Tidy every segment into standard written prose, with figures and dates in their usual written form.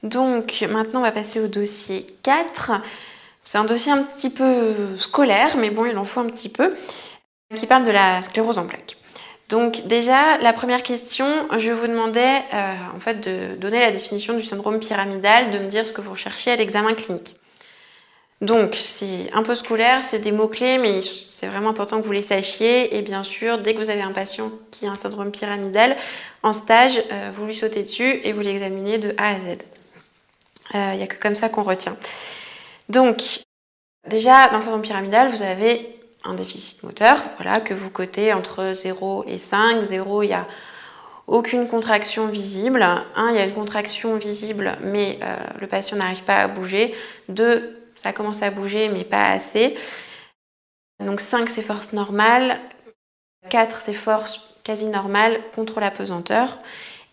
Donc maintenant on va passer au dossier 4. C'est un dossier un petit peu scolaire, mais bon, il en faut un petit peu, qui parle de la sclérose en plaques. Donc déjà, la première question, je vous demandais en fait de donner la définition du syndrome pyramidal, de me dire ce que vous recherchez à l'examen clinique. Donc c'est un peu scolaire, c'est des mots-clés, mais c'est vraiment important que vous les sachiez. Et bien sûr, dès que vous avez un patient qui a un syndrome pyramidal, en stage, vous lui sautez dessus et vous l'examinez de A à Z. Il n'y a que comme ça qu'on retient. Donc, déjà, dans le syndrome pyramidal, vous avez un déficit moteur, voilà, que vous cotez entre 0 et 5. 0, il n'y a aucune contraction visible. 1, il y a une contraction visible, mais le patient n'arrive pas à bouger. 2, ça commence à bouger, mais pas assez. Donc 5, c'est force normale. 4, c'est force quasi normale contre la pesanteur.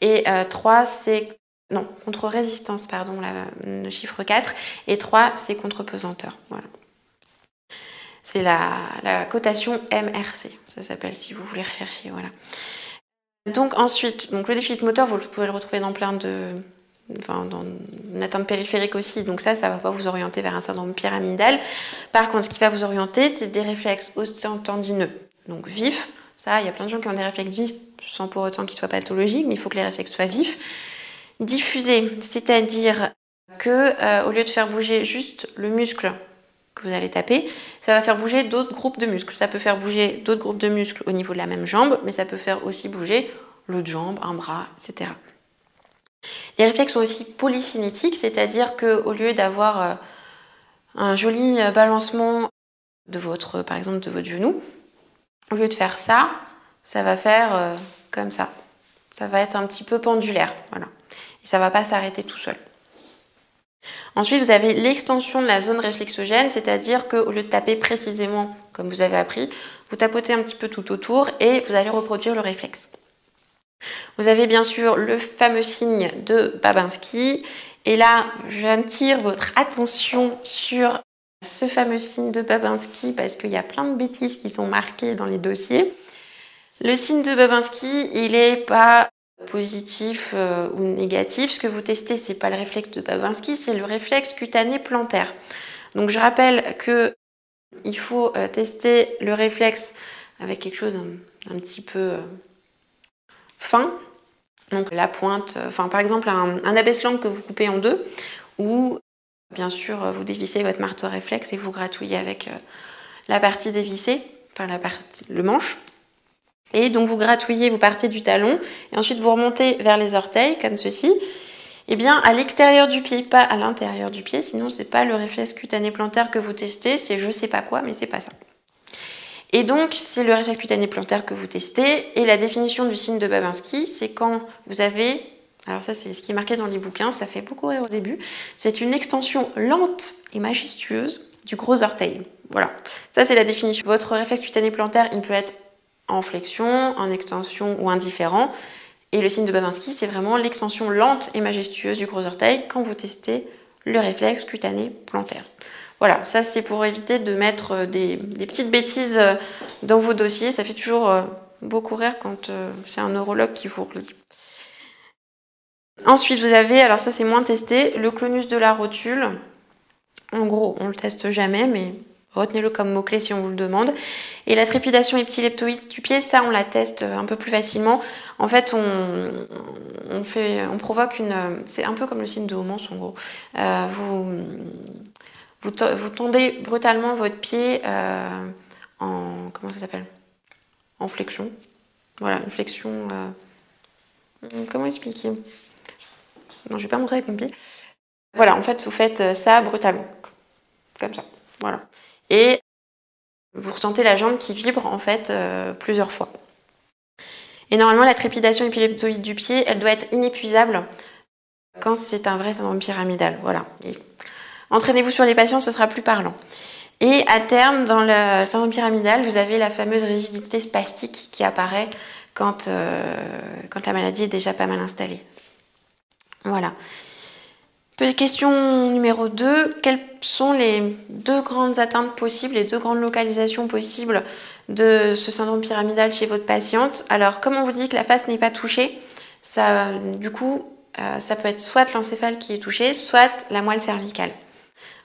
Et 3, c'est... Non, contre-résistance, pardon, le chiffre 4. Et 3, c'est contre-pesanteur. Voilà. C'est la cotation MRC, ça s'appelle, si vous voulez rechercher. Voilà. Donc ensuite, le déficit moteur, vous pouvez le retrouver dans plein de... Enfin, dans une atteinte périphérique aussi, donc ça ne va pas vous orienter vers un syndrome pyramidal. Par contre, ce qui va vous orienter, c'est des réflexes osteotendineux, donc vifs. Ça, il y a plein de gens qui ont des réflexes vifs, sans pour autant qu'ils soient pathologiques, mais il faut que les réflexes soient vifs. Diffusés, c'est-à-dire que au lieu de faire bouger juste le muscle que vous allez taper, ça va faire bouger d'autres groupes de muscles. Ça peut faire bouger d'autres groupes de muscles au niveau de la même jambe, mais ça peut faire aussi bouger l'autre jambe, un bras, etc. Les réflexes sont aussi polycinétiques, c'est-à-dire qu'au lieu d'avoir un joli balancement de par exemple de votre genou, au lieu de faire ça, ça va faire comme ça. Ça va être un petit peu pendulaire, voilà. Et ça ne va pas s'arrêter tout seul. Ensuite, vous avez l'extension de la zone réflexogène, c'est-à-dire qu'au lieu de taper précisément comme vous avez appris, vous tapotez un petit peu tout autour et vous allez reproduire le réflexe. Vous avez bien sûr le fameux signe de Babinski. Et là, j'attire votre attention sur ce fameux signe de Babinski parce qu'il y a plein de bêtises qui sont marquées dans les dossiers. Le signe de Babinski, il n'est pas positif ou négatif. Ce que vous testez, ce n'est pas le réflexe de Babinski, c'est le réflexe cutané plantaire. Donc je rappelle qu'il faut tester le réflexe avec quelque chose un petit peu fin. Donc la pointe, par exemple un abaisse-langue que vous coupez en deux, ou bien sûr vous dévissez votre marteau réflexe et vous gratouillez avec la partie dévissée, le manche. Et donc vous gratouillez, vous partez du talon, et ensuite vous remontez vers les orteils, comme ceci. Et bien à l'extérieur du pied, pas à l'intérieur du pied, sinon c'est pas le réflexe cutané plantaire que vous testez, c'est je sais pas quoi, mais c'est pas ça. Et donc, c'est le réflexe cutané plantaire que vous testez. Et la définition du signe de Babinski, c'est quand vous avez, alors ça c'est ce qui est marqué dans les bouquins, ça fait beaucoup rire au début, c'est une extension lente et majestueuse du gros orteil. Voilà, ça c'est la définition. Votre réflexe cutané plantaire, il peut être en flexion, en extension ou indifférent. Et le signe de Babinski, c'est vraiment l'extension lente et majestueuse du gros orteil quand vous testez le réflexe cutané plantaire. Voilà, ça c'est pour éviter de mettre des petites bêtises dans vos dossiers. Ça fait toujours beaucoup rire quand c'est un neurologue qui vous relit. Ensuite, vous avez, alors ça c'est moins testé, le clonus de la rotule. En gros, on ne le teste jamais, mais retenez-le comme mot-clé si on vous le demande. Et la trépidation épileptoïde du pied, ça on la teste un peu plus facilement. En fait, on provoque c'est un peu comme le signe de Homans en gros. Vous tendez brutalement votre pied comment ça s'appelle ? En flexion. Voilà, une flexion... comment expliquer ? Non, je ne vais pas montrer avec mon pied. Voilà, en fait, vous faites ça brutalement. Comme ça. Voilà. Et vous ressentez la jambe qui vibre, en fait, plusieurs fois. Et normalement, la trépidation épileptoïde du pied, elle doit être inépuisable quand c'est un vrai syndrome pyramidal. Voilà. Et entraînez-vous sur les patients, ce sera plus parlant. Et à terme, dans le syndrome pyramidal, vous avez la fameuse rigidité spastique qui apparaît quand la maladie est déjà pas mal installée. Voilà. Question numéro 2. Quelles sont les 2 grandes atteintes possibles, les 2 grandes localisations possibles de ce syndrome pyramidal chez votre patiente ? Alors, comme on vous dit que la face n'est pas touchée, ça, du coup, ça peut être soit l'encéphale qui est touché, soit la moelle cervicale.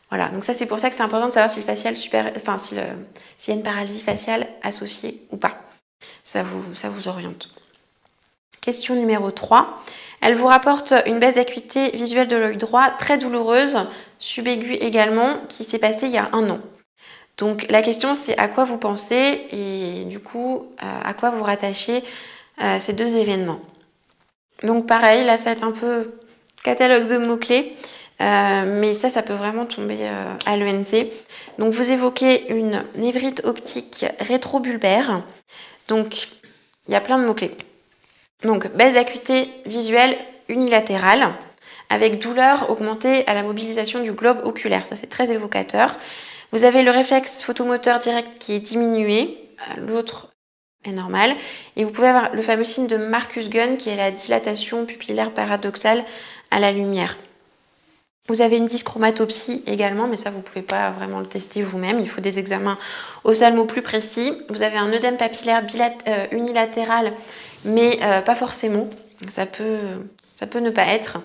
Voilà, donc ça c'est pour ça que c'est important de savoir si le facial s'il y a une paralysie faciale associée ou pas. Ça vous oriente. Question numéro 3. Elle vous rapporte une baisse d'acuité visuelle de l'œil droit très douloureuse, subaiguë également, qui s'est passée il y a 1 an. Donc la question c'est à quoi vous pensez et du coup à quoi vous rattachez ces 2 événements. Donc pareil, là ça va être un peu catalogue de mots-clés, mais ça peut vraiment tomber à l'ENC. Donc vous évoquez une névrite optique rétrobulbaire. Donc il y a plein de mots-clés. Donc baisse d'acuité visuelle unilatérale avec douleur augmentée à la mobilisation du globe oculaire. Ça c'est très évocateur. Vous avez le réflexe photomoteur direct qui est diminué, l'autre est normal. Et vous pouvez avoir le fameux signe de Marcus Gunn qui est la dilatation pupillaire paradoxale à la lumière. Vous avez une dyschromatopsie également, mais ça vous ne pouvez pas vraiment le tester vous-même. Il faut des examens ophtalmo plus précis. Vous avez un œdème papillaire unilatéral, mais pas forcément. Ça peut ne pas être.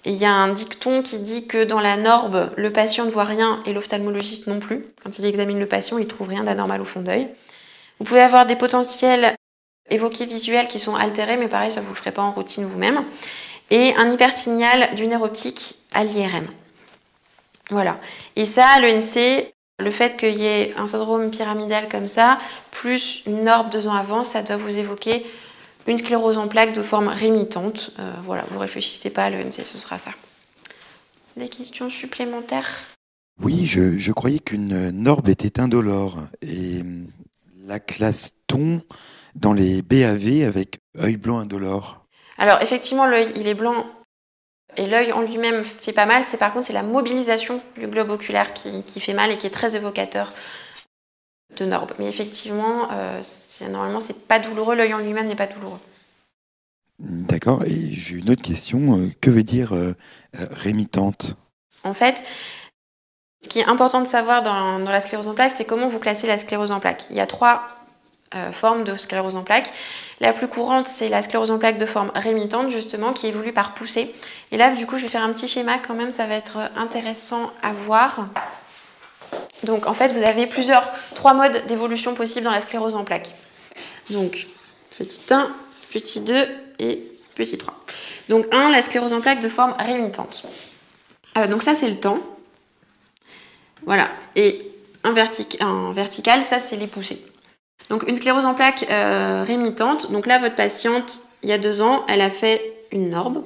Et il y a un dicton qui dit que dans la norbe, le patient ne voit rien et l'ophtalmologiste non plus. Quand il examine le patient, il ne trouve rien d'anormal au fond d'œil. Vous pouvez avoir des potentiels évoqués visuels qui sont altérés, mais pareil, ça ne vous le ferez pas en routine vous-même. Et un hypersignal du nerf optique à l'IRM. Voilà. Et ça, à l'ENC, le fait qu'il y ait un syndrome pyramidal comme ça, plus une norbe 2 ans avant, ça doit vous évoquer une sclérose en plaques de forme rémitante. Voilà, vous réfléchissez pas à l'ENC, ce sera ça. Des questions supplémentaires? Oui, je croyais qu'une norbe était indolore et la classe-t-on dans les BAV avec œil blanc indolore? Alors effectivement, l'œil il est blanc et l'œil en lui-même fait pas mal. Par contre, c'est la mobilisation du globe oculaire qui fait mal et qui est très évocateur de norbe. Mais effectivement, normalement, c'est pas douloureux. L'œil en lui-même n'est pas douloureux. D'accord. Et j'ai une autre question. Que veut dire rémitante? En fait, ce qui est important de savoir dans la sclérose en plaques, c'est comment vous classez la sclérose en plaques. Il y a 3 formes de sclérose en plaques. La plus courante, c'est la sclérose en plaques de forme rémitante, justement, qui évolue par poussée. Et là, du coup, je vais faire un petit schéma quand même, ça va être intéressant à voir. Donc, en fait, vous avez 3 modes d'évolution possibles dans la sclérose en plaques. Donc, petit 1, petit 2 et petit 3. Donc, 1, la sclérose en plaques de forme rémitante. Donc, ça, c'est le temps. Voilà. Et en vertical, ça, c'est les poussées. Donc, une sclérose en plaques rémitante. Donc là, votre patiente, il y a 2 ans, elle a fait une norbe.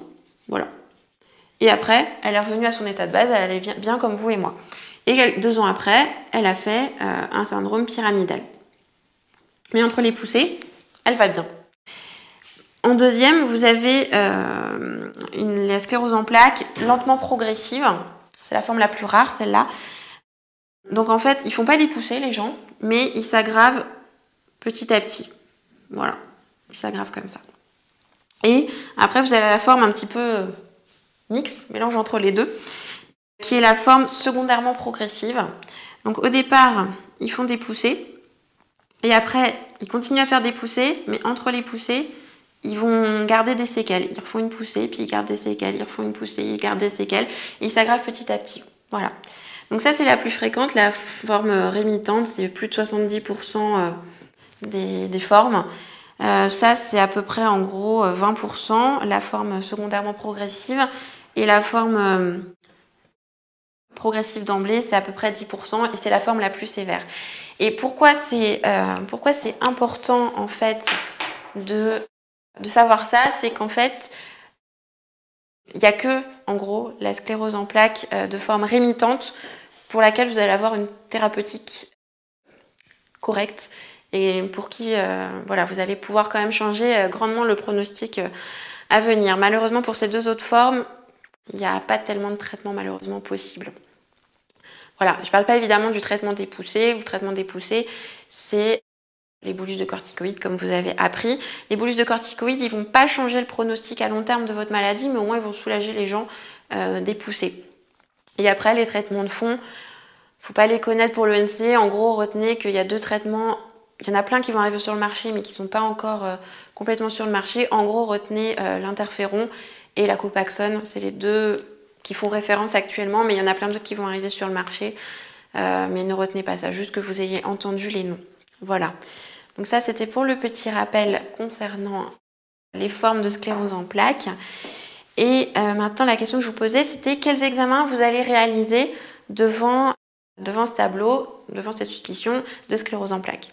Voilà. Et après, elle est revenue à son état de base, elle allait bien comme vous et moi. Et 2 ans après, elle a fait un syndrome pyramidal. Mais entre les poussées, elle va bien. En deuxième, vous avez la sclérose en plaques lentement progressive. C'est la forme la plus rare, celle-là. Donc en fait, ils font pas des poussées, les gens, mais ils s'aggravent petit à petit. Voilà, ils s'aggravent comme ça. Et après, vous avez la forme un petit peu mix, mélange entre les deux, qui est la forme secondairement progressive. Donc au départ, ils font des poussées, et après, ils continuent à faire des poussées, mais entre les poussées, ils vont garder des séquelles. Ils refont une poussée, puis ils gardent des séquelles, ils refont une poussée, ils gardent des séquelles, et ils s'aggravent petit à petit. Voilà. Donc ça, c'est la plus fréquente, la forme rémitante, c'est plus de 70% des formes. Ça, c'est à peu près, en gros, 20%, la forme secondairement progressive, et la forme progressive d'emblée, c'est à peu près 10%, et c'est la forme la plus sévère. Et pourquoi c'est important, en fait, de savoir ça, c'est qu'en fait, il n'y a que, en gros, la sclérose en plaques de forme rémitante pour laquelle vous allez avoir une thérapeutique correcte et pour qui voilà, vous allez pouvoir quand même changer grandement le pronostic à venir. Malheureusement, pour ces 2 autres formes, il n'y a pas tellement de traitement malheureusement possible. Voilà, je ne parle pas évidemment du traitement des poussées. Le traitement des poussées, c'est les bolus de corticoïdes, comme vous avez appris. Les bolus de corticoïdes, ils ne vont pas changer le pronostic à long terme de votre maladie, mais au moins ils vont soulager les gens des poussées. Et après, les traitements de fond, il ne faut pas les connaître pour l'ENC. En gros, retenez qu'il y a 2 traitements. Il y en a plein qui vont arriver sur le marché, mais qui ne sont pas encore complètement sur le marché. En gros, retenez l'interféron et la Copaxone. C'est les deux qui font référence actuellement, mais il y en a plein d'autres qui vont arriver sur le marché. Mais ne retenez pas ça, juste que vous ayez entendu les noms. Voilà. Donc ça, c'était pour le petit rappel concernant les formes de sclérose en plaques. Et maintenant, la question que je vous posais, c'était quels examens vous allez réaliser devant ce tableau, devant cette suspicion de sclérose en plaques.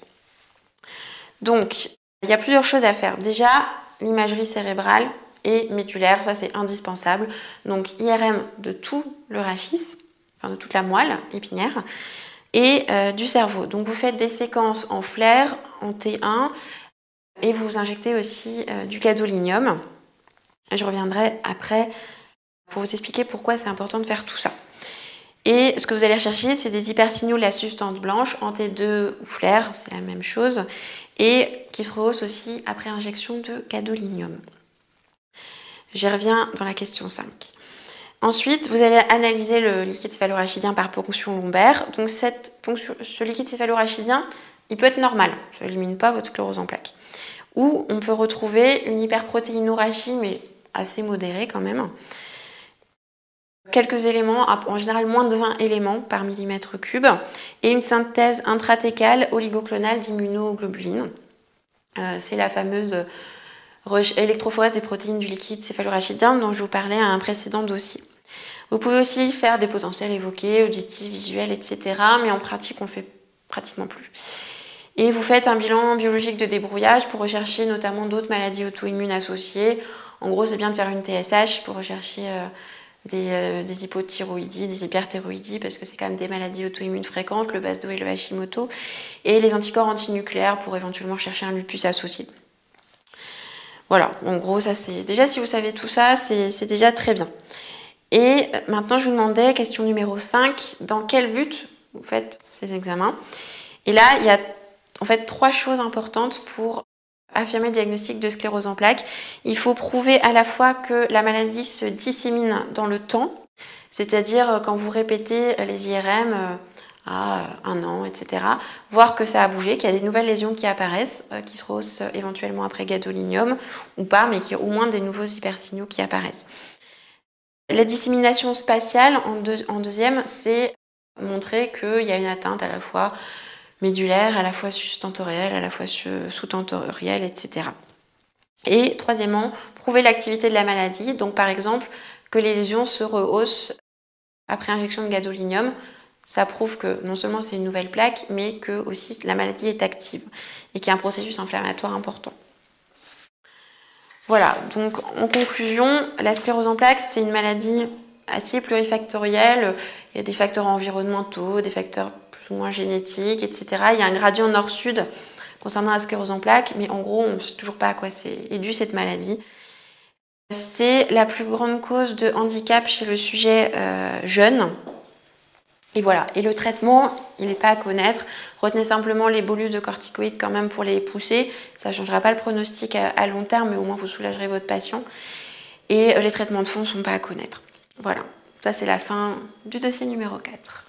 Donc, il y a plusieurs choses à faire. Déjà, l'imagerie cérébrale et médulaire, ça c'est indispensable. Donc, IRM de tout le rachis, enfin de toute la moelle épinière, et du cerveau. Donc, vous faites des séquences en flair, en T1, et vous injectez aussi du gadolinium. Je reviendrai après pour vous expliquer pourquoi c'est important de faire tout ça. Et ce que vous allez rechercher, c'est des hypersignaux de la substance blanche, en T2 ou flair, c'est la même chose, et qui se rehaussent aussi après injection de gadolinium. J'y reviens dans la question 5. Ensuite, vous allez analyser le liquide céphalorachidien par ponction lombaire. Donc ce liquide céphalorachidien, il peut être normal, ça n'élimine pas votre sclérose en plaques. Ou on peut retrouver une hyperprotéinorachie, mais assez modérée quand même. Quelques éléments, en général moins de 20 éléments par millimètre cube, et une synthèse intratécale oligoclonale d'immunoglobulines. C'est la fameuse électrophorèse des protéines du liquide céphalorachidien dont je vous parlais à un précédent dossier. Vous pouvez aussi faire des potentiels évoqués, auditifs, visuels, etc. Mais en pratique, on ne le fait pratiquement plus. Et vous faites un bilan biologique de débrouillage pour rechercher notamment d'autres maladies auto-immunes associées. En gros, c'est bien de faire une TSH pour rechercher des hypothyroïdies, des hyperthyroïdies, parce que c'est quand même des maladies auto-immunes fréquentes, le BASDO et le Hashimoto, et les anticorps antinucléaires pour éventuellement chercher un lupus associé. Voilà, en gros, ça c'est déjà, si vous savez tout ça, c'est déjà très bien. Et maintenant, je vous demandais, question numéro 5, dans quel but vous faites ces examens? Et là, il y a en fait 3 choses importantes pour affirmer le diagnostic de sclérose en plaques. Il faut prouver à la fois que la maladie se dissémine dans le temps, c'est-à-dire quand vous répétez les IRM à 1 an, etc., voir que ça a bougé, qu'il y a des nouvelles lésions qui apparaissent, qui se rehaussent éventuellement après gadolinium ou pas, mais qu'il y a au moins des nouveaux hypersignaux qui apparaissent. La dissémination spatiale, en deuxième, c'est montrer qu'il y a une atteinte à la fois médulaire, à la fois sus-tentorielle, à la fois sous-tentorielle, etc. Et troisièmement, prouver l'activité de la maladie, donc par exemple que les lésions se rehaussent après injection de gadolinium. Ça prouve que non seulement c'est une nouvelle plaque, mais que aussi la maladie est active et qu'il y a un processus inflammatoire important. Voilà, donc en conclusion, la sclérose en plaques, c'est une maladie assez plurifactorielle. Il y a des facteurs environnementaux, des facteurs plus ou moins génétiques, etc. Il y a un gradient nord-sud concernant la sclérose en plaques, mais en gros, on ne sait toujours pas à quoi est due cette maladie. C'est la plus grande cause de handicap chez le sujet jeune. Et voilà, et le traitement, il n'est pas à connaître. Retenez simplement les bolus de corticoïdes quand même pour les pousser. Ça ne changera pas le pronostic à long terme, mais au moins vous soulagerez votre patient. Et les traitements de fond ne sont pas à connaître. Voilà, ça c'est la fin du dossier numéro 4.